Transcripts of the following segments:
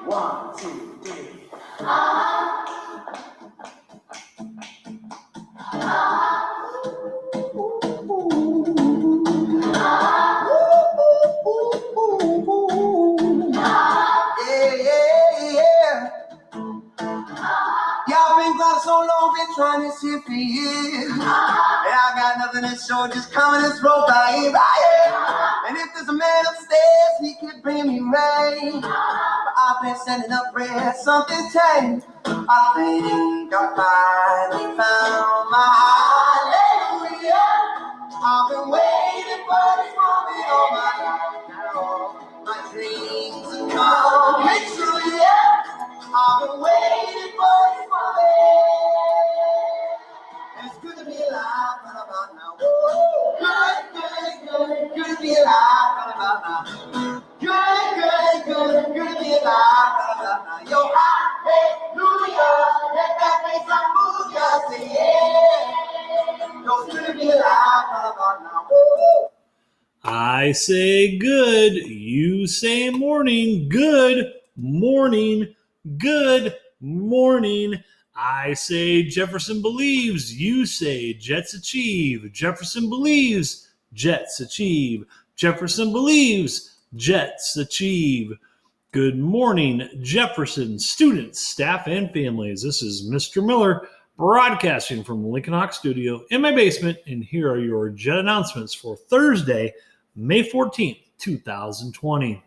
1, 2, 3. Y'all been gone so long, been trying to see for years. And I got nothing to show, just coming this road by here, And if there's a man upstairs, he could bring me rain. But I've been sending up prayers, something changed. I think I finally found my hallelujah. I've been waiting for this moment all my life now. My dreams have come true, yeah. I've been waiting for this moment. And it's good to be alive right about now. Woo! Good to be alive right about now. Good to be alive right about now. Yo, hallelujah, let that bass line move ya, say yeah. Yo, it's good to be alive right about now. Woo! I say good, you say morning, good morning, good morning. I say Jefferson believes, you say Jets achieve. Jefferson believes, Jets achieve. Jefferson believes, Jets achieve. Good morning, Jefferson students, staff, and families. This is Mr. Miller broadcasting from Lincoln Hawk Studio in my basement, and here are your Jet announcements for Thursday, May 14th, 2020.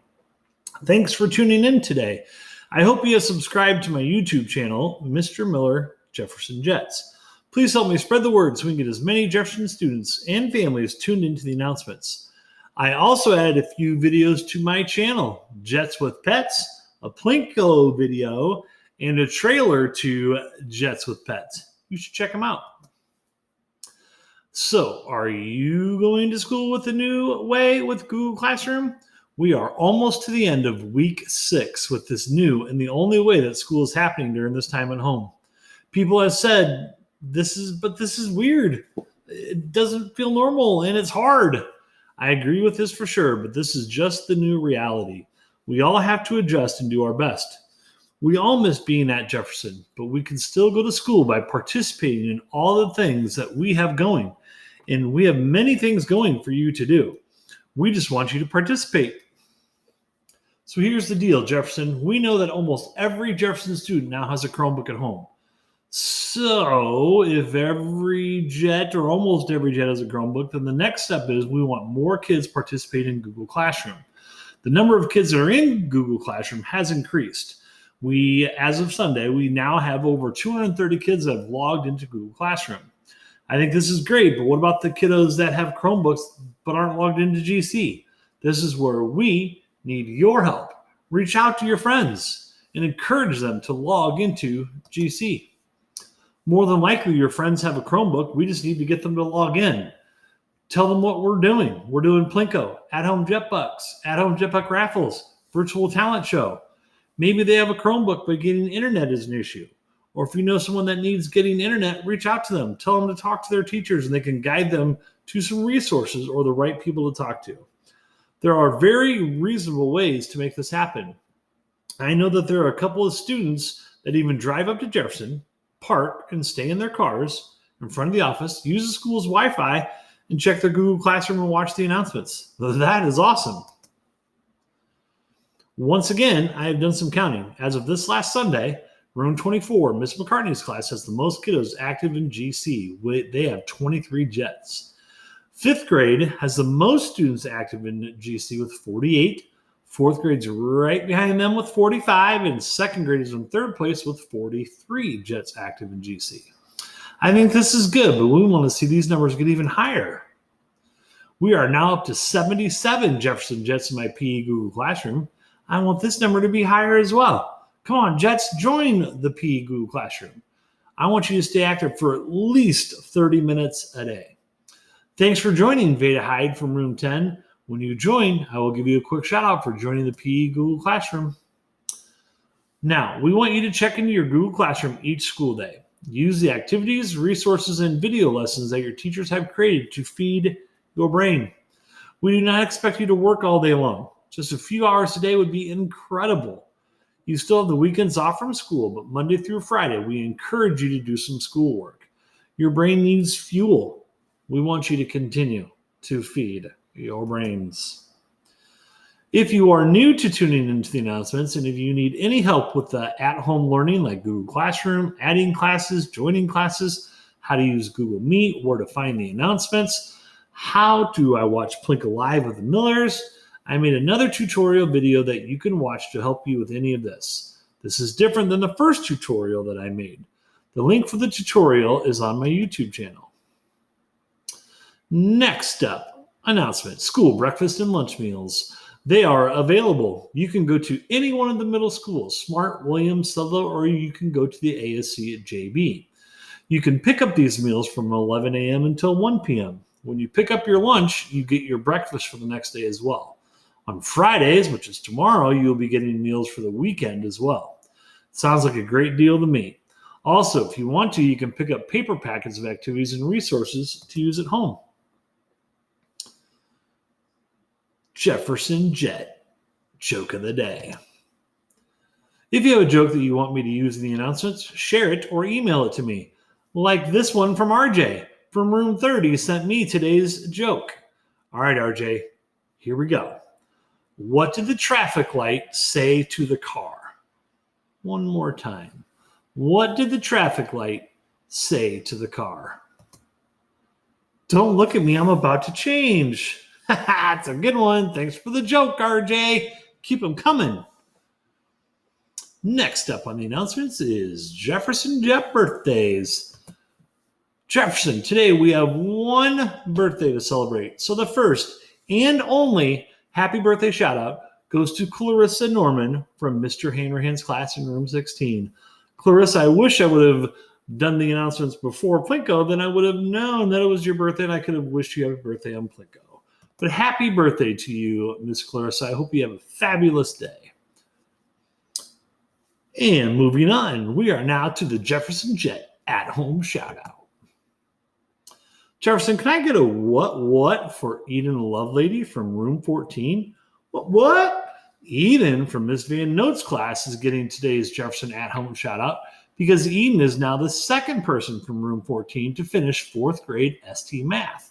Thanks for tuning in today. I hope you have subscribed to my YouTube channel, Mr. Miller Jefferson Jets. Please help me spread the word so we can get as many Jefferson students and families tuned into the announcements. I also added a few videos to my channel, Jets with Pets, a Plinko video, and a trailer to Jets with Pets. You should check them out. So, are you going to school with the new way with Google Classroom? We are almost to the end of week 6 with this new and the only way that school is happening during this time at home. People have said, this is weird. It doesn't feel normal and it's hard. I agree with this for sure, but this is just the new reality. We all have to adjust and do our best. We all miss being at Jefferson, but we can still go to school by participating in all the things that we have going. And we have many things going for you to do. We just want you to participate. So here's the deal, Jefferson. We know that almost every Jefferson student now has a Chromebook at home. So if every Jet or almost every Jet has a Chromebook, then the next step is we want more kids participating in Google Classroom. The number of kids that are in Google Classroom has increased. As of Sunday, we now have over 230 kids that have logged into Google Classroom. I think this is great, but what about the kiddos that have Chromebooks but aren't logged into GC? This is where we need your help. Reach out to your friends and encourage them to log into GC. More than likely, your friends have a Chromebook. We just need to get them to log in. Tell them what we're doing. We're doing Plinko, at-home Jetbucks, at-home Jetbuck raffles, virtual talent show. Maybe they have a Chromebook, but getting internet is an issue. Or if you know someone that needs getting internet, reach out to them. Tell them to talk to their teachers, and they can guide them to some resources or the right people to talk to. There are very reasonable ways to make this happen. I know that there are a couple of students that even drive up to Jefferson, park, and stay in their cars in front of the office, use the school's Wi-Fi, and check their Google Classroom and watch the announcements. That is awesome. Once again, I have done some counting. As of this last Sunday, room 24, Miss McCartney's class has the most kiddos active in GC. They have 23 Jets. 5th grade has the most students active in GC with 48. 4th grade's right behind them with 45, and 2nd grade is in 3rd place with 43 Jets active in GC. I think this is good, but we want to see these numbers get even higher. We are now up to 77 Jefferson Jets in my PE Google Classroom. I want this number to be higher as well. Come on, Jets, join the PE Google Classroom. I want you to stay active for at least 30 minutes a day. Thanks for joining Veda Hyde from room 10. When you join, I will give you a quick shout out for joining the PE Google Classroom. Now, we want you to check into your Google Classroom each school day. Use the activities, resources, and video lessons that your teachers have created to feed your brain. We do not expect you to work all day long. Just a few hours a day would be incredible. You still have the weekends off from school, but Monday through Friday, we encourage you to do some schoolwork. Your brain needs fuel. We want you to continue to feed your brains. If you are new to tuning into the announcements, and if you need any help with the at-home learning like Google Classroom, adding classes, joining classes, how to use Google Meet, where to find the announcements, how do I watch Plinko Live with the Millers, I made another tutorial video that you can watch to help you with any of this. This is different than the first tutorial that I made. The link for the tutorial is on my YouTube channel. Next up, announcement, school breakfast and lunch meals. They are available. You can go to any one of the middle schools, Smart, Williams, Sudlow, or you can go to the ASC at JB. You can pick up these meals from 11 a.m. until 1 p.m. When you pick up your lunch, you get your breakfast for the next day as well. On Fridays, which is tomorrow, you'll be getting meals for the weekend as well. Sounds like a great deal to me. Also, if you want to, you can pick up paper packets of activities and resources to use at home. Jefferson Jet Joke of the Day. If you have a joke that you want me to use in the announcements, share it or email it to me. Like this one from RJ from Room 30 sent me today's joke. All right, RJ, here we go. What did the traffic light say to the car? One more time. What did the traffic light say to the car? Don't look at me. I'm about to change. It's a good one. Thanks for the joke, RJ. Keep them coming. Next up on the announcements is Jefferson Jet Birthdays. Jefferson, today we have one birthday to celebrate. So the first and only happy birthday shout out goes to Clarissa Norman from Mr. Hanrahan's class in room 16. Clarissa, I wish I would have done the announcements before Plinko, then I would have known that it was your birthday and I could have wished you happy birthday on Plinko. But happy birthday to you, Miss Clarissa. I hope you have a fabulous day. And moving on, we are now to the Jefferson Jet at-home shout-out. Jefferson, can I get a what for Eden Lovelady from room 14? What? Eden from Miss Van Note's class is getting today's Jefferson at-home shout-out because Eden is now the second person from room 14 to finish fourth grade ST Math.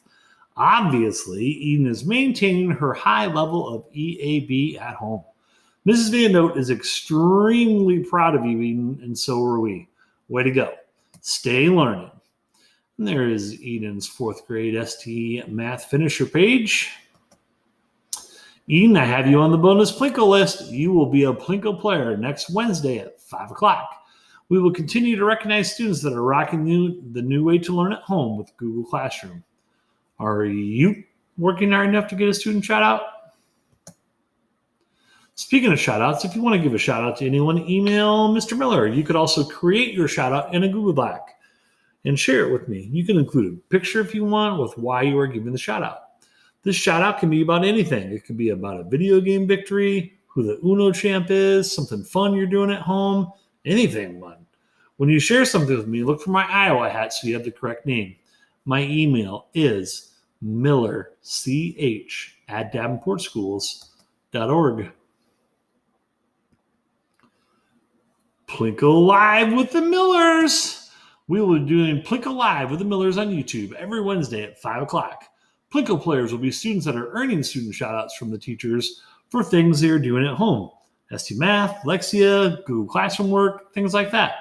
Obviously, Eden is maintaining her high level of EAB at home. Mrs. Van Note is extremely proud of you, Eden, and so are we. Way to go. Stay learning. And there is Eden's fourth grade ST Math finisher page. Eden, I have you on the bonus Plinko list. You will be a Plinko player next Wednesday at 5 o'clock. We will continue to recognize students that are rocking the new way to learn at home with Google Classroom. Are you working hard enough to get a student shout out? Speaking of shout outs, if you want to give a shout out to anyone, email Mr. Miller. You could also create your shout out in a Google Doc and share it with me. You can include a picture if you want with why you are giving the shout out. This shout out can be about anything. It could be about a video game victory, who the Uno champ is, something fun you're doing at home, anything fun. When you share something with me, look for my Iowa hat so you have the correct name. My email is millerch@davenportschools.org. Plinko Live with the Millers. We will be doing Plinko Live with the Millers on YouTube every Wednesday at 5 o'clock. Plinko players will be students that are earning student shout-outs from the teachers for things they are doing at home. ST Math, Lexia, Google Classroom work, things like that.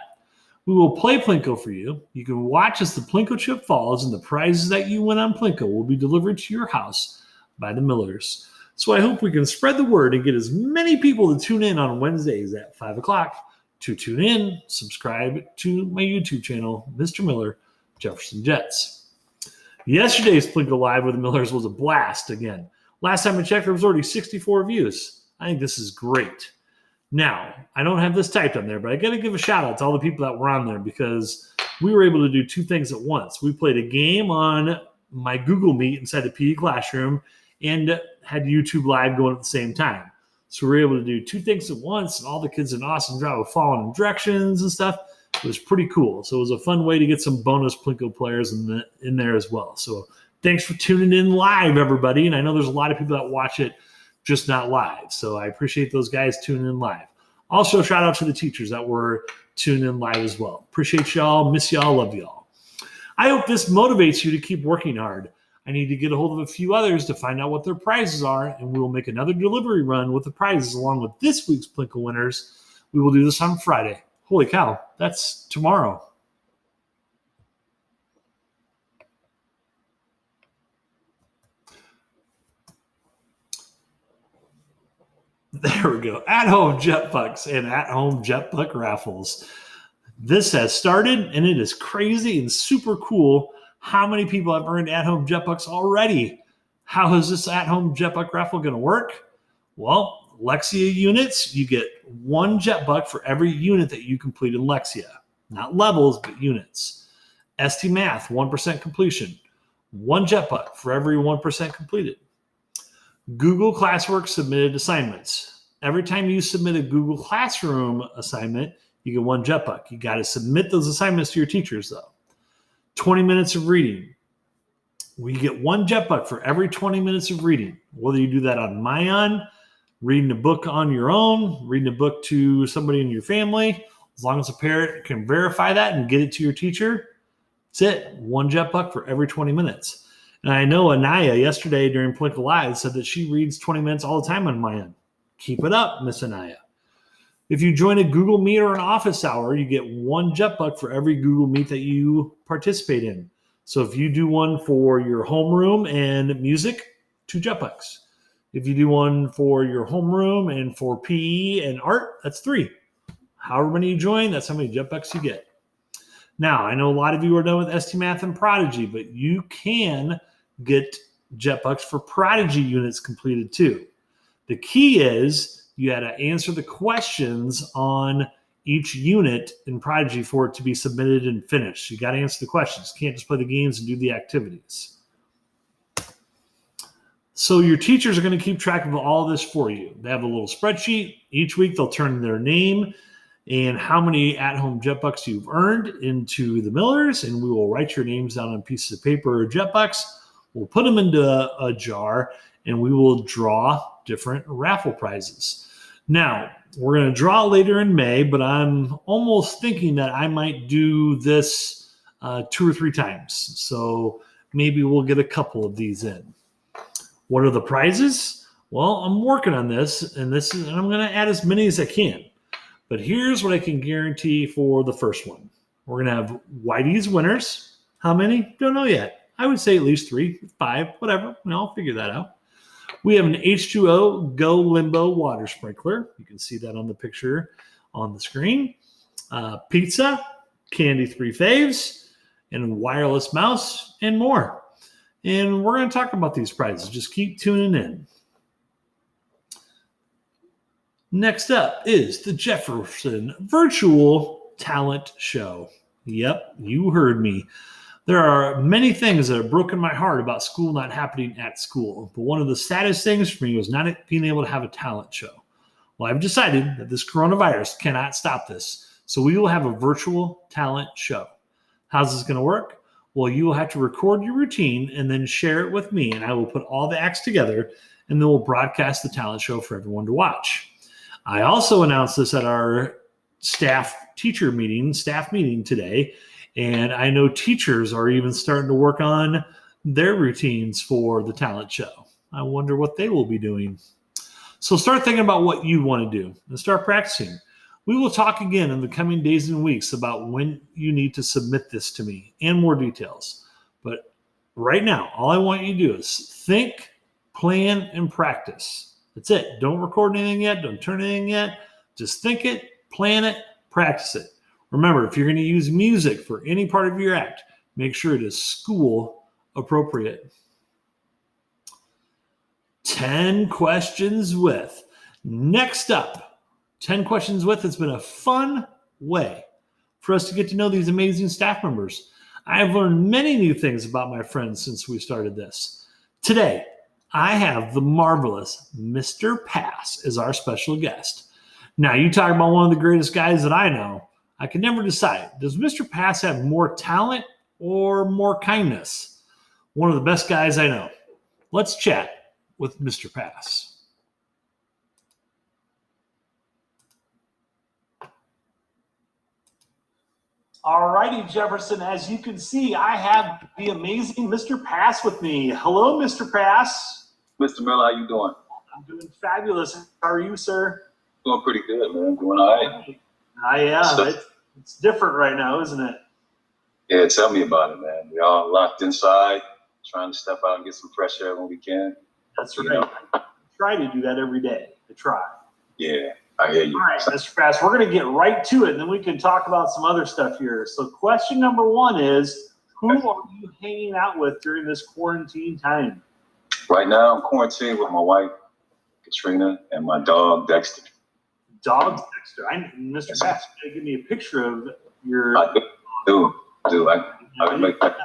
We will play Plinko for you. You can watch as the Plinko chip falls and the prizes that you win on Plinko will be delivered to your house by the Millers. So I hope we can spread the word and get as many people to tune in on Wednesdays at 5 o'clock. To tune in, subscribe to my YouTube channel, Mr. Miller, Jefferson Jets. Yesterday's Plinko Live with the Millers was a blast again. Last time I checked, there was already 64 views. I think this is great. Now, I don't have this typed on there, but I got to give a shout out to all the people that were on there because we were able to do two things at once. We played a game on my Google Meet inside the PE classroom and had YouTube Live going at the same time. So we were able to do two things at once, and all the kids did an awesome job of following directions and stuff. It was pretty cool. So it was a fun way to get some bonus Plinko players in there as well. So thanks for tuning in live, everybody. And I know there's a lot of people that watch it just not live. So I appreciate those guys tuning in live. Also, shout out to the teachers that were tuned in live as well. Appreciate y'all, miss y'all, love y'all. I hope this motivates you to keep working hard. I need to get a hold of a few others to find out what their prizes are, and we will make another delivery run with the prizes along with this week's Plinko winners. We will do this on Friday. Holy cow, that's tomorrow. There we go. At-home Jetbucks and at-home Jetbuck raffles. This has started, and it is crazy and super cool how many people have earned at-home Jetbucks already. How is this at-home Jetbuck raffle going to work? Well, Lexia units, you get 1 Jetbuck for every unit that you complete in Lexia. Not levels, but units. ST Math, 1% completion. 1 Jetbuck for every 1% completed. Google Classwork submitted assignments. Every time you submit a Google Classroom assignment, you get 1 Jetbuck. You got to submit those assignments to your teachers, though. 20 minutes of reading. We get 1 Jetbuck for every 20 minutes of reading. Whether you do that on Mayan, reading a book on your own, reading a book to somebody in your family, as long as a parent can verify that and get it to your teacher, that's it. 1 Jetbuck for every 20 minutes. And I know Anaya yesterday during Plinko Live said that she reads 20 minutes all the time on Mayan. Keep it up, Miss Anaya. If you join a Google Meet or an office hour, you get 1 Jetbuck for every Google Meet that you participate in. So if you do one for your homeroom and music, 2 Jetbucks. If you do one for your homeroom and for PE and art, that's 3. However many you join, that's how many Jetbucks you get. Now, I know a lot of you are done with ST Math and Prodigy, but you can get Jetbucks for Prodigy units completed too. The key is you had to answer the questions on each unit in Prodigy for it to be submitted and finished. You got to answer the questions. You can't just play the games and do the activities. So your teachers are going to keep track of all this for you. They have a little spreadsheet. Each week they'll turn their name and how many at-home Jetbucks you've earned into the Millers, and we will write your names down on pieces of paper or Jetbucks. We'll put them into a jar, and we will draw different raffle prizes. Now, we're going to draw later in May, but I'm almost thinking that I might do this 2 or 3 times. So maybe we'll get a couple of these in. What are the prizes? Well, I'm working on this, and I'm going to add as many as I can. But here's what I can guarantee for the first one. We're going to have Whitey's winners. How many? Don't know yet. I would say at least 3, 5, whatever. I'll figure that out. We have an H2O Go Limbo water sprinkler. You can see that on the picture on the screen. Pizza, Candy 3 Faves, and a wireless mouse, and more. And we're going to talk about these prizes. Just keep tuning in. Next up is the Jefferson Virtual Talent Show. Yep, you heard me. There are many things that have broken my heart about school not happening at school, but one of the saddest things for me was not being able to have a talent show. Well, I've decided that this coronavirus cannot stop this, so we will have a virtual talent show. How's this going to work? Well, you will have to record your routine and then share it with me, and I will put all the acts together, and then we'll broadcast the talent show for everyone to watch. I also announced this at our staff meeting today, and I know teachers are even starting to work on their routines for the talent show. I wonder what they will be doing. So start thinking about what you want to do and start practicing. We will talk again in the coming days and weeks about when you need to submit this to me and more details. But right now, all I want you to do is think, plan, and practice. That's it. Don't record anything yet. Don't turn anything yet. Just think it, plan it, practice it. Remember, if you're going to use music for any part of your act, make sure it is school appropriate. 10 questions with. Next up, 10 questions with. It's been a fun way for us to get to know these amazing staff members. I have learned many new things about my friends since we started this. Today, I have the marvelous Mr. Pass as our special guest. Now, you talk about one of the greatest guys that I know. I can never decide. Does Mr. Pass have more talent or more kindness? One of the best guys I know. Let's chat with Mr. Pass. All righty, Jefferson. As you can see, I have the amazing Mr. Pass with me. Hello, Mr. Pass. Mr. Miller, how you doing? I'm doing fabulous. How are you, sir? Doing pretty good, man. Doing all right. I am. It's different right now, isn't it? Yeah, tell me about it, man. We all locked inside, trying to step out and get some fresh air when we can. That's right. I try to do that every day. I try. Yeah, I hear you. All right, Mr. Pass, we're going to get right to it, and then we can talk about some other stuff here. So question number one is, who are you hanging out with during this quarantine time? Right now, I'm quarantined with my wife, Katrina, and my dog, Dexter. Dog Dexter. Mr. Pass, you give me a picture of your... I do. I can make that.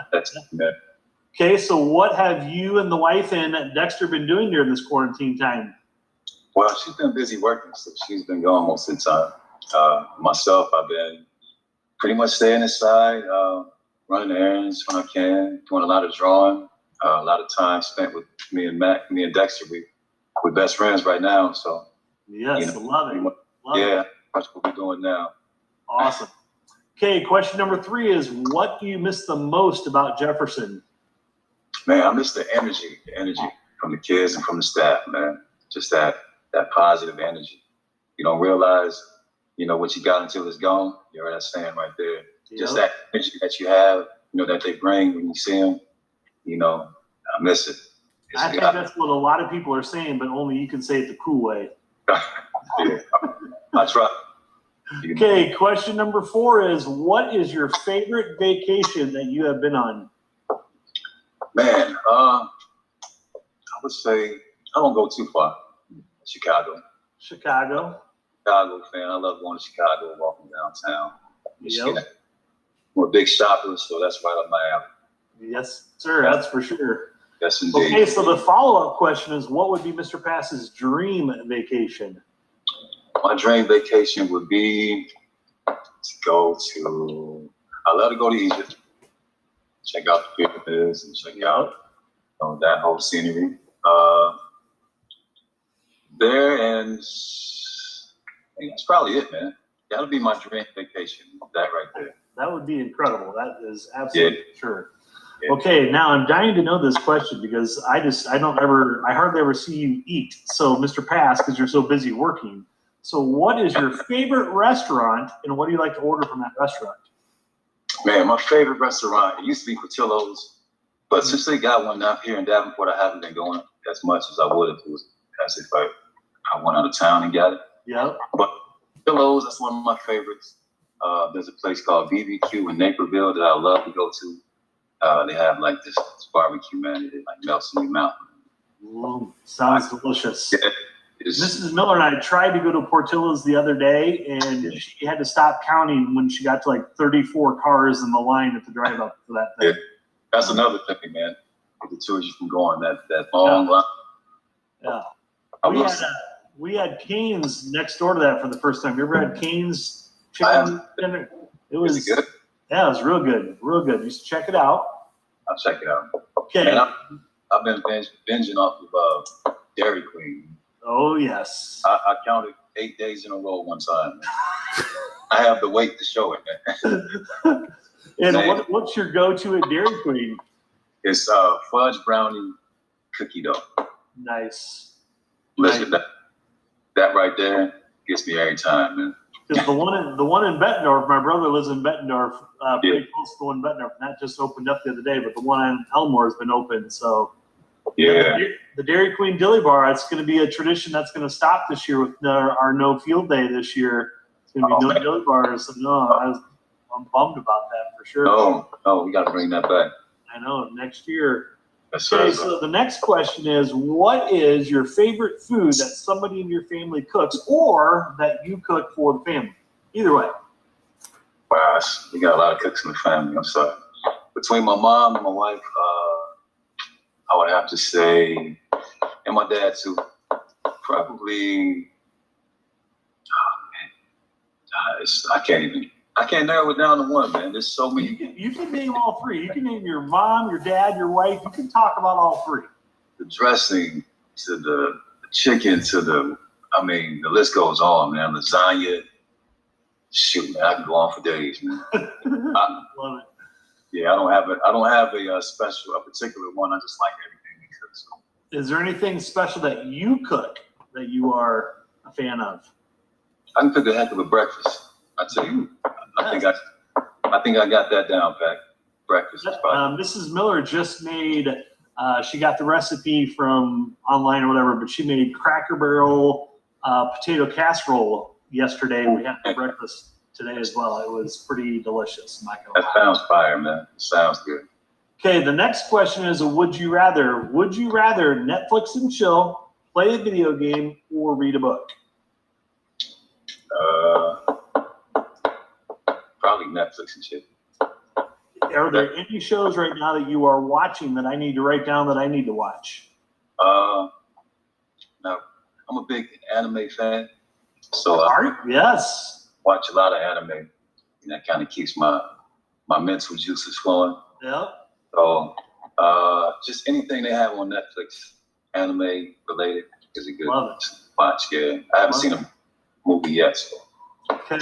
Okay, so what have you and the wife and Dexter been doing during this quarantine time? Well, she's been busy working, so she's been gone most of the time. Myself, I've been pretty much staying inside, running errands when I can, doing a lot of drawing, a lot of time spent with me and Dexter. We're best friends right now, so. Yes, love it. That's what we're doing now. Awesome. Okay, question number 3 is, what do you miss the most about Jefferson? Man, I miss the energy from the kids and from the staff, man. Just that positive energy. You don't realize, what you got until it's gone. You heard that saying right there. Yep. Just that energy that you have, that they bring when you see them, I miss it. I think that's what a lot of people are saying, but only you can say it the cool way. Yeah, I try. Okay, question number 4 is, what is your favorite vacation that you have been on? Man, I would say I don't go too far. Chicago. Chicago fan. I love going to Chicago, walking downtown. Yep. We're big shoppers, so that's right up my alley. Yes, sir. That's for sure. Yes, indeed. Okay, so the follow-up question is, what would be Mr. Pass's dream vacation? My dream vacation would be to go to. I love to go to Egypt, check out the pyramids, and check out that whole scenery there, and that's probably it, man. That'll be my dream vacation. That right there. That would be incredible. That is absolutely sure. Yeah. Okay, now I'm dying to know this question because I hardly ever see you eat. So, Mr. Pass, because you're so busy working. So what is your favorite restaurant, and what do you like to order from that restaurant? Man, my favorite restaurant, it used to be Portillo's, but since they got one out here in Davenport, I haven't been going as much as I would if I went out of town and got it. Yeah. But Portillo's, that's one of my favorites. There's a place called BBQ in Naperville that I love to go to. They have like this barbecue, man. It like melts in your mouth. Sounds delicious. Yeah. Mrs. Miller and I tried to go to Portillo's the other day, and she had to stop counting when she got to like 34 cars in the line at the drive-up for that thing. Yeah. That's another thing, man. The tours you can go on that long line. Yeah. We had Cane's next door to that for the first time. You ever had Cane's chicken dinner? It was good. Yeah, it was real good. Real good. You should check it out. I'll check it out. Okay. And I've been binging off of Dairy Queen. Oh, yes. I counted 8 days in a row one time. I have the weight to show it, man. And what's your go-to at Dairy Queen? It's fudge brownie cookie dough. Nice. Listen, that right there gets me every time, man. Because the one in Bettendorf, my brother lives in Bettendorf, pretty close to the one in Bettendorf. That just opened up the other day, but the one in Elmore has been open, so... Yeah. The Dairy Queen Dilly Bar, it's going to be a tradition that's going to stop this year with our no field day this year. It's going to be no Dilly Bars. I'm bummed about that for sure. Oh, we got to bring that back. I know, next year. Yes, Okay, sir. so the next question is, what is your favorite food that somebody in your family cooks or that you cook for the family? Either way. Wow, we got a lot of cooks in the family. I'm sorry. Between my mom and my wife, I would have to say, and my dad too, probably, I can't narrow it down to one, man. There's so many. You can name all three. You can name your mom, your dad, your wife. You can talk about all three. The dressing to the chicken to the list goes on, man. Lasagna, Shoot, man, I can go on for days, man. Love it. Yeah, I don't have a special, a particular one. I just like everything he cooks. Is there anything special that you cook that you are a fan of? I can cook a heck of a breakfast. I tell you, I think I got that down, Pat. Breakfast is probably. Mrs. Miller just made. She got the recipe from online or whatever, but she made Cracker Barrel potato casserole yesterday. We had for breakfast today as well. It was pretty delicious. That sounds fire, man. It sounds good. Okay, the next question is a would you rather. Would you rather Netflix and chill, play a video game, or read a book? Probably Netflix and shit. Are there any shows right now that you are watching that I need to write down that I need to watch? No, I'm a big anime fan, so Yes. Watch a lot of anime, and that kind of keeps my mental juices flowing. Yeah. So, just anything they have on Netflix, anime related, is a good watch. Yeah, I haven't seen a movie yet. So. Okay.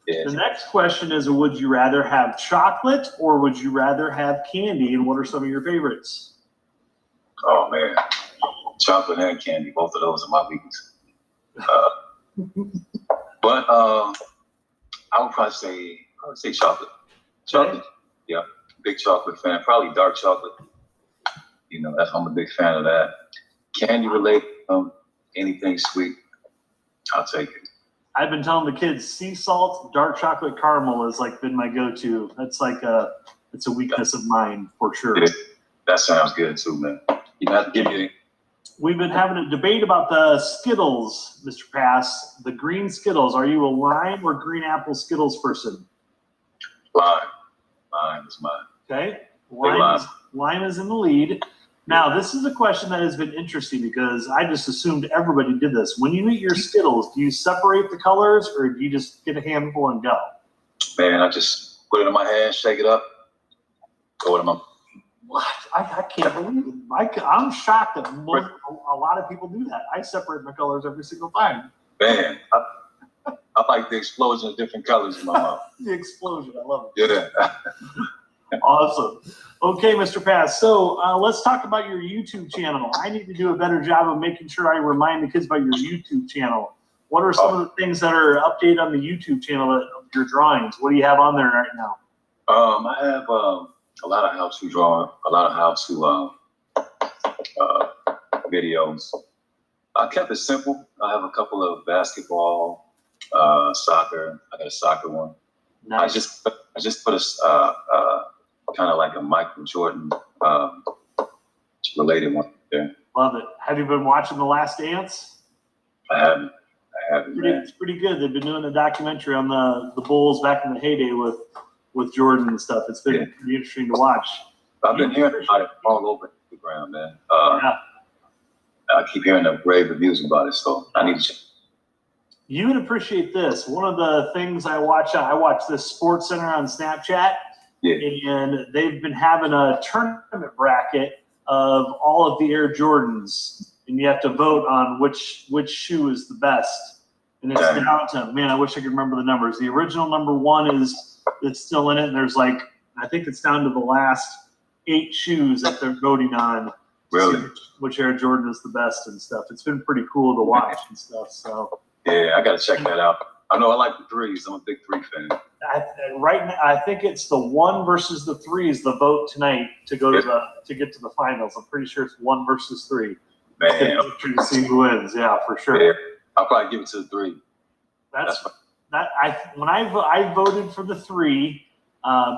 Yeah. The next question is, would you rather have chocolate or would you rather have candy? And what are some of your favorites? Oh man, chocolate and candy, both of those are my weaknesses. But I would probably say chocolate. Chocolate, yeah, big chocolate fan. Probably dark chocolate. You know, I'm a big fan of that. Candy related, anything sweet, I'll take it. I've been telling the kids sea salt, dark chocolate caramel has like been my go-to. That's like it's a weakness of mine for sure. Yeah, that sounds good too, man. You have to give me. We've been having a debate about the Skittles, Mr. Pass. The green Skittles. Are you a lime or green apple Skittles person? Lime. Lime is mine. Okay. Lime is in the lead. Now, this is a question that has been interesting because I just assumed everybody did this. When you eat your Skittles, do you separate the colors or do you just get a handful and go? Man, I just put it in my hand, shake it up, throw it in my. What? I can't believe it. I'm shocked that a lot of people do that. I separate my colors every single time. Man, I like the explosion of different colors in my mouth. The explosion. I love it. Yeah. Awesome. Okay, Mr. Pass. So let's talk about your YouTube channel. I need to do a better job of making sure I remind the kids about your YouTube channel. What are some of the things that are updated on the YouTube channel of your drawings? What do you have on there right now? I have a lot of how-to drawing, a lot of how-to videos. I kept it simple. I have a couple of basketball, soccer. I got a soccer one. Nice. I just put a kind of like a Michael Jordan related one there. Love it. Have you been watching The Last Dance? I haven't. It's pretty good. They've been doing a documentary on the Bulls back in the heyday with Jordan and stuff. It's been pretty interesting to watch. I've been hearing about it all over Instagram, man. I keep hearing the rave reviews about it, so I need to check. You would appreciate this. One of the things I watch this Sports Center on Snapchat, and they've been having a tournament bracket of all of the Air Jordans, and you have to vote on which shoe is the best. And it's down to, man, I wish I could remember the numbers. The original number 1 it's still in it, and there's I think it's down to the last 8 shoes that they're voting on. Really? Which Air Jordan is the best and stuff. It's been pretty cool to watch and stuff. So. Yeah, I gotta check that out. I know I like the 3s. I'm a big 3 fan. Right now, I think it's the 1 versus the 3 is the vote tonight to go to get to the finals. I'm pretty sure it's 1 versus 3. Man, to see who wins. Yeah, for sure. Yeah, I'll probably give it to the 3. When I voted for the 3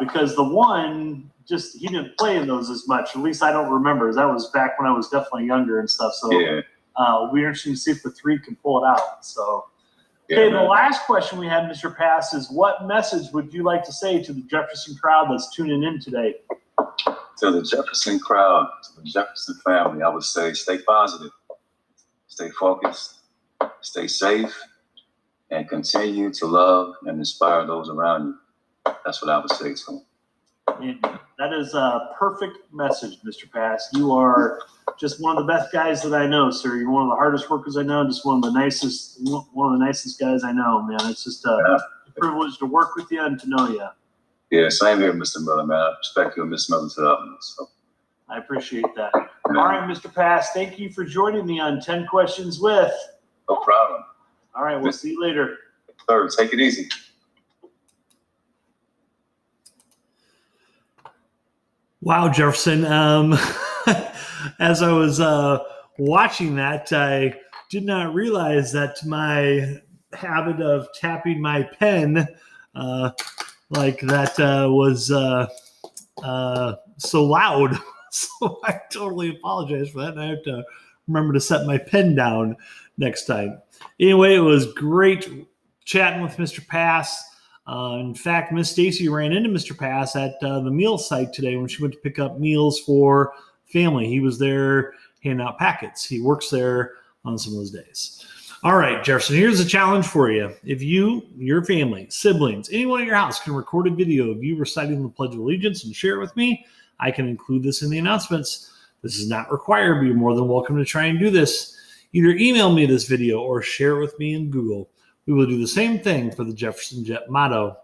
because the 1 he didn't play in those as much. At least I don't remember. That was back when I was definitely younger and stuff. So we're interested to see if the 3 can pull it out. So. Okay, the last question we had, Mr. Pass, is what message would you like to say to the Jefferson crowd that's tuning in today? To the Jefferson crowd, to the Jefferson family, I would say stay positive, stay focused, stay safe, and continue to love and inspire those around you. That's what I would say to them. That is a perfect message, Mr. Pass. You are just one of the best guys that I know, sir. You're one of the hardest workers I know. Just one of the nicest guys I know, man. It's just a privilege to work with you and to know you. Yeah, same here, Mr. Miller, man. I respect you and Miss Miller to the utmost. So. I appreciate that. Man. All right, Mr. Pass, thank you for joining me on 10 Questions With. No problem. All right, we'll see you later. Third, take it easy. Wow, Jefferson. As I was watching that, I did not realize that my habit of tapping my pen like that was so loud. So I totally apologize for that. And I have to remember to set my pen down next time. Anyway, it was great chatting with Mr. Pass. In fact, Miss Stacy ran into Mr. Pass at the meal site today when she went to pick up meals for family. He was there handing out packets. He works there on some of those days. All right, Jefferson, here's a challenge for you. If you, your family, siblings, anyone in your house can record a video of you reciting the Pledge of Allegiance and share it with me, I can include this in the announcements. This is not required, but you're more than welcome to try and do this. Either email me this video or share it with me in Google. We will do the same thing for the Jefferson Jet motto.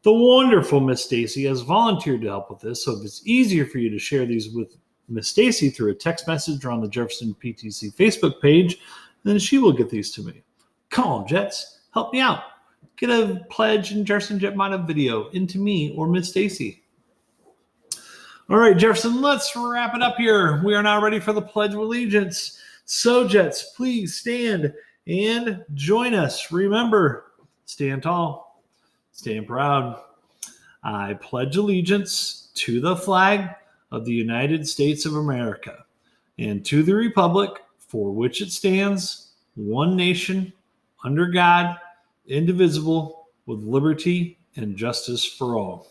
The wonderful Miss Stacy has volunteered to help with this, so if it's easier for you to share these with Miss Stacy through a text message or on the Jefferson PTC Facebook page, then she will get these to me. Come on, Jets, help me out. Get a Pledge and Jefferson Jet motto video into me or Miss Stacy. All right, Jefferson, let's wrap it up here. We are now ready for the Pledge of Allegiance. So, Jets, please stand and join us. Remember, stand tall, stand proud. I pledge allegiance to the flag of the United States of America and to the republic for which it stands, one nation, under God, indivisible, with liberty and justice for all.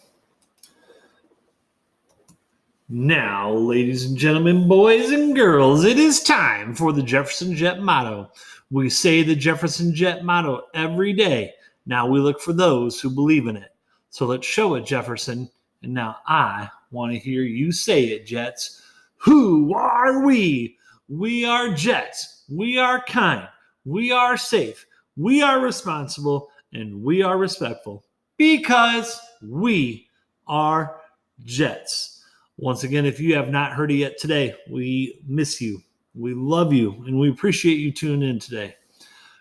Now, ladies and gentlemen, boys and girls, it is time for the Jefferson Jet motto. We say the Jefferson Jet motto every day. Now we look for those who believe in it. So let's show it, Jefferson. And now I want to hear you say it, Jets. Who are we? We are Jets. We are kind. We are safe. We are responsible. And we are respectful. Because we are Jets. Once again, if you have not heard it yet today, we miss you, we love you, and we appreciate you tuning in today.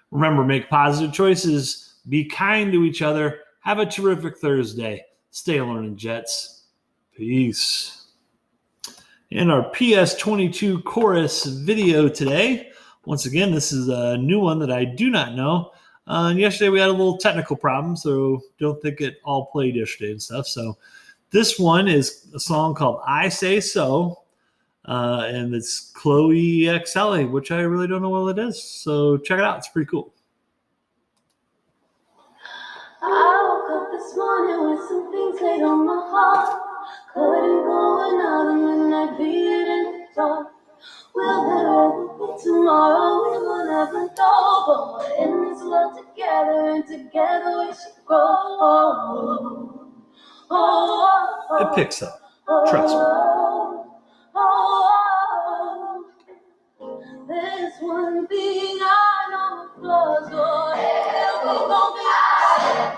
Remember, make positive choices, be kind to each other, have a terrific Thursday. Stay learning, Jets. Peace. And our PS22 chorus video today. Once again, this is a new one that I do not know. And yesterday we had a little technical problem, so don't think it all played yesterday and stuff. So this one is a song called I Say So, and it's Chloe XLA, which I really don't know what it is. So check it out. It's pretty cool. I woke up this morning with some things laid on my heart. Couldn't go another midnight beat in the dark. Will there ever be tomorrow? We will never know. But we're in this world together, and together we should grow. It picks up. Trust me. There's one thing I know for sure. Hell, we gon' be out.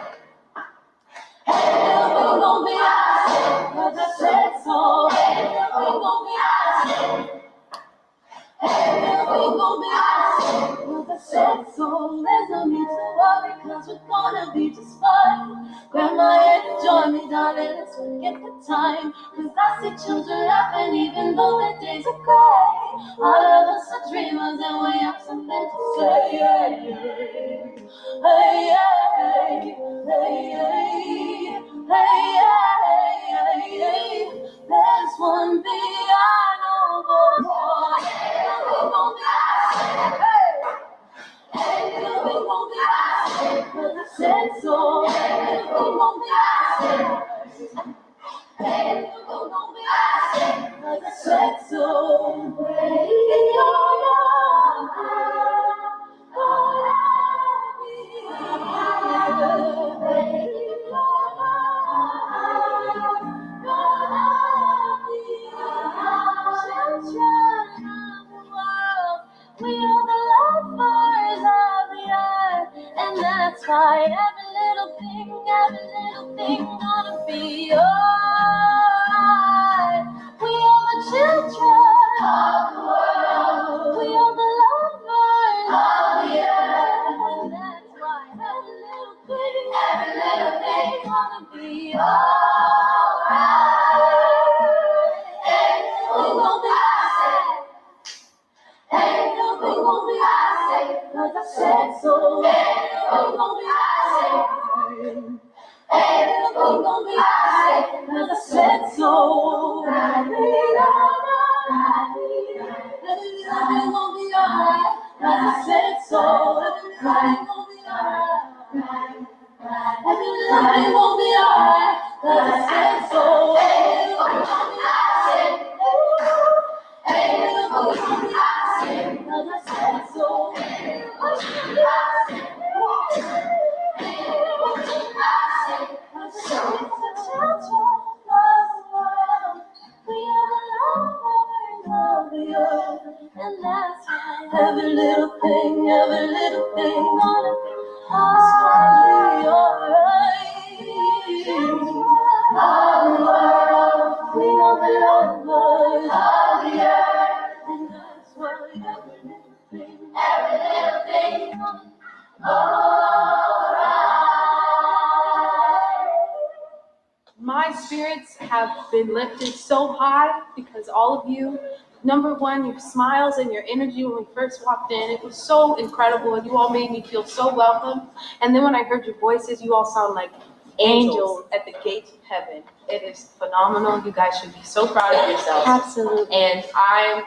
Hell, we gon' be out. 'Cause I said so. Hell, we gon' be out. Hell, we gon' be out. 'Cause I said so. There's no need to worry, 'cause we're gonna be just fine. Grab my hand and join me, darling, let's forget the time. 'Cause I see children laughing even though their days are gray. All of us are dreamers and we have something to say. Hey, hey, hey, hey, hey, hey, hey, hey. There's one thing I know for sure. Hey, we gon' be out. Hey, we gon' be out. 'Cause I said so. Hey, we gon' be out. Hey, we gon' be out. 'Cause I said so. Break your we are the lovers of the earth, and that's why every little little thing gonna be alright. We are the children of the world. We are the lovers of the earth. And that's why every little thing gonna be alright. Ain't nothing gonna be said. Ain't nothing gonna be said, 'cause I said so. Ain't nothing gonna be said. Ain't nothing gonna be said, 'cause I said so. Everything gonna be alright, 'cause I said so. Everything gonna be alright. Everything gonna be alright, 'cause I said so. Everything gonna be alright. Ain't nothing gonna be said, 'cause I said so. And that's why every little thing gonna be alright. We are the lovers of the earth, and that's why every little thing gonna be alright. My spirits have been lifted so high because all of you, number one, your smiles and your energy when we first walked in, it was so incredible, and you all made me feel so welcome. And then when I heard your voices, you all sound like angels at the gates of heaven. It is phenomenal. You guys should be so proud of yourselves. Absolutely. And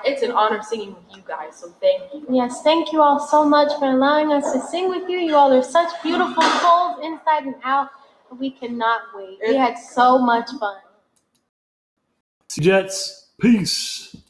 it's an honor singing with you guys, so thank you. Yes, thank you all so much for allowing us to sing with you. You all are such beautiful souls inside and out. We cannot wait. We had so much fun. Jets, peace.